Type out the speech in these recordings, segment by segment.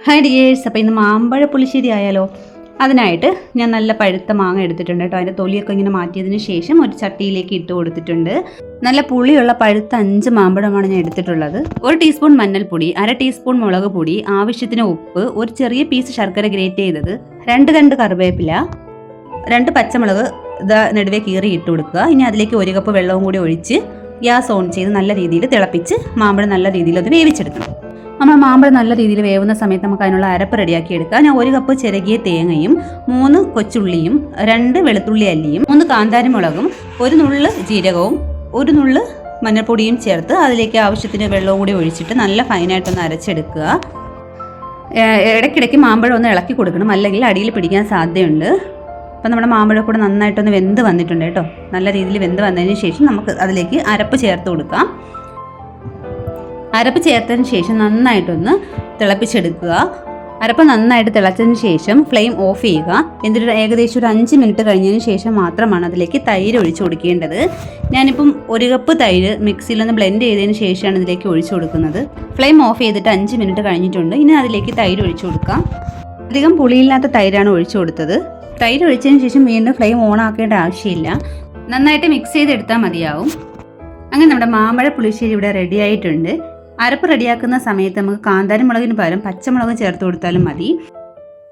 Hi dears, അപ്പോൾ ഇന്ന് മാമ്പഴ പുളിശ്ശേരി ആയാലോ? അതിനായിട്ട് ഞാൻ നല്ല പഴുത്ത മാങ്ങ എടുത്തിട്ടുണ്ട് കേട്ടോ. അതിൻ്റെ തൊലിയൊക്കെ ഇങ്ങനെ മാറ്റിയതിന് ശേഷം ഒരു ചട്ടിയിലേക്ക് ഇട്ട് കൊടുത്തിട്ടുണ്ട്. നല്ല പുളിയുള്ള പഴുത്ത 5 മാമ്പഴമാണ് ഞാൻ എടുത്തിട്ടുള്ളത്. 1 ടീസ്പൂൺ മഞ്ഞൾപ്പൊടി, 1/2 ടീസ്പൂൺ മുളക് പൊടി, ആവശ്യത്തിന് ഉപ്പ്, ഒരു ചെറിയ പീസ് ശർക്കര ഗ്രേറ്റ് ചെയ്തത്, 2 കറിവേപ്പില, 2 പച്ചമുളക് നെടുവേ കീറി ഇട്ട് കൊടുക്കുക. ഇനി അതിലേക്ക് 1 കപ്പ് വെള്ളവും കൂടി ഒഴിച്ച് ഗ്യാസ് ഓൺ ചെയ്ത് നല്ല രീതിയിൽ തിളപ്പിച്ച് മാമ്പഴം നല്ല രീതിയിൽ അത് വേവിച്ചെടുക്കണം. നമ്മൾ മാമ്പഴം നല്ല രീതിയിൽ വേവുന്ന സമയത്ത് നമുക്ക് അതിനുള്ള അരപ്പ് റെഡിയാക്കി എടുക്കാം. ഞാൻ 1 കപ്പ് ചിരകിയ തേങ്ങയും 3 കൊച്ചുള്ളിയും 2 വെളുത്തുള്ളി അല്ലിയും 3 കാന്താരി മുളകും 1 നുള്ള് ജീരകവും 1 നുള്ള് മഞ്ഞൾപ്പൊടിയും ചേർത്ത് അതിലേക്ക് ആവശ്യത്തിന് വെള്ളവും കൂടി ഒഴിച്ചിട്ട് നല്ല ഫൈനായിട്ടൊന്ന് അരച്ചെടുക്കുക. ഇടയ്ക്കിടയ്ക്ക് മാമ്പഴം ഒന്ന് ഇളക്കി കൊടുക്കണം, അല്ലെങ്കിൽ അടിയിൽ പിടിക്കാൻ സാധ്യതയുണ്ട്. അപ്പം നമ്മുടെ മാമ്പഴം കൂടെ നന്നായിട്ടൊന്ന് വെന്ത് വന്നിട്ടുണ്ട് കേട്ടോ. നല്ല രീതിയിൽ വെന്ത് വന്നതിന് ശേഷം നമുക്ക് അതിലേക്ക് അരപ്പ് ചേർത്ത് കൊടുക്കാം. അരപ്പ് ചേർത്തതിന് ശേഷം നന്നായിട്ടൊന്ന് തിളപ്പിച്ചെടുക്കുക. അരപ്പ് നന്നായിട്ട് തിളച്ചതിന് ശേഷം ഫ്ലെയിം ഓഫ് ചെയ്യുക. എന്നിട്ട് ഏകദേശം ഒരു 5 മിനിറ്റ് കഴിഞ്ഞതിന് ശേഷം മാത്രമാണ് അതിലേക്ക് തൈര് ഒഴിച്ചു കൊടുക്കേണ്ടത്. ഞാനിപ്പം 1 കപ്പ് തൈര് മിക്സിയിലൊന്ന് ബ്ലെൻഡ് ചെയ്തതിന് ശേഷമാണ് ഇതിലേക്ക് ഒഴിച്ചു കൊടുക്കുന്നത്. ഫ്ലെയിം ഓഫ് ചെയ്തിട്ട് 5 മിനിറ്റ് കഴിഞ്ഞിട്ടുണ്ട്. ഇനി അതിലേക്ക് തൈര് ഒഴിച്ചു കൊടുക്കാം. അധികം പുളിയില്ലാത്ത തൈരാണ് ഒഴിച്ചു കൊടുത്തത്. തൈര് ഒഴിച്ചതിന് ശേഷം വീണ്ടും ഫ്ലെയിം ഓൺ ആക്കേണ്ട ആവശ്യമില്ല. നന്നായിട്ട് മിക്സ് ചെയ്തെടുത്താൽ മതിയാവും. അങ്ങനെ നമ്മുടെ മാമ്പഴ പുളിശ്ശേരി ഇവിടെ റെഡി ആയിട്ടുണ്ട്. അരപ്പ് റെഡിയാക്കുന്ന സമയത്ത് നമുക്ക് കാന്താരി മുളകിന് പകരം പച്ചമുളക് ചേർത്ത് കൊടുത്താലും മതി.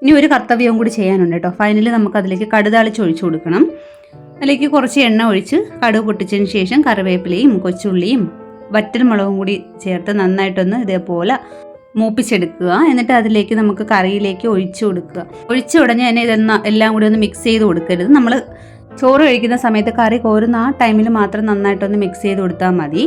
ഇനി ഒരു കർത്തവ്യവും കൂടി ചെയ്യാനുണ്ട് കേട്ടോ. ഫൈനലി നമുക്ക് അതിലേക്ക് കടുതാളിച്ച് ഒഴിച്ചു കൊടുക്കണം. അതിലേക്ക് കുറച്ച് എണ്ണ ഒഴിച്ച് കടുക് പൊട്ടിച്ചതിന് ശേഷം കറിവേപ്പിലയും കൊച്ചുള്ളിയും വറ്റൽമുളകും കൂടി ചേർത്ത് നന്നായിട്ടൊന്ന് ഇതേപോലെ മൂപ്പിച്ചെടുക്കുക. എന്നിട്ട് അതിലേക്ക് നമുക്ക് കറിയിലേക്ക് ഒഴിച്ചു കൊടുക്കുക. ഒഴിച്ചു ഉടനെ തന്നെ എല്ലാം കൂടി ഒന്ന് മിക്സ് ചെയ്ത് കൊടുക്കരുത്. നമ്മൾ ചോറ് കഴിക്കുന്ന സമയത്ത് കറി കോരുന്ന ആ ടൈമിൽ മാത്രം നന്നായിട്ടൊന്ന് മിക്സ് ചെയ്ത് കൊടുത്താൽ മതി.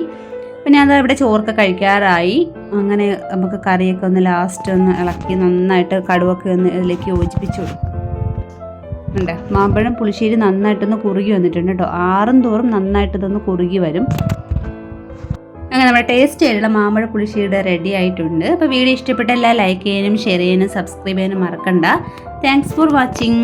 പിന്നെ അത് ഇവിടെ ചോറൊക്കെ കഴിക്കാറായി. അങ്ങനെ നമുക്ക് കറിയൊക്കെ ഒന്ന് ലാസ്റ്റ് ഒന്ന് ഇളക്കി നന്നായിട്ട് കടുവൊക്കെ ഒന്ന് ഇതിലേക്ക് യോജിപ്പിച്ചു കൊടുക്കും. മാമ്പഴം പുളിശ്ശേരി നന്നായിട്ടൊന്ന് കുറുകി വന്നിട്ടുണ്ട് കേട്ടോ. ആറും തോറും നന്നായിട്ടിതൊന്ന് കുറുകി വരും. അങ്ങനെ നമ്മുടെ ടേസ്റ്റ് ആയിട്ടുള്ള മാമ്പഴ പുളിശ്ശേരിയുടെ റെഡി ആയിട്ടുണ്ട്. അപ്പോൾ വീഡിയോ ഇഷ്ടപ്പെട്ടെല്ലാം ലൈക്ക് ചെയ്യാനും ഷെയർ ചെയ്യാനും സബ്സ്ക്രൈബ് ചെയ്യാനും മറക്കണ്ട. Thanks for watching.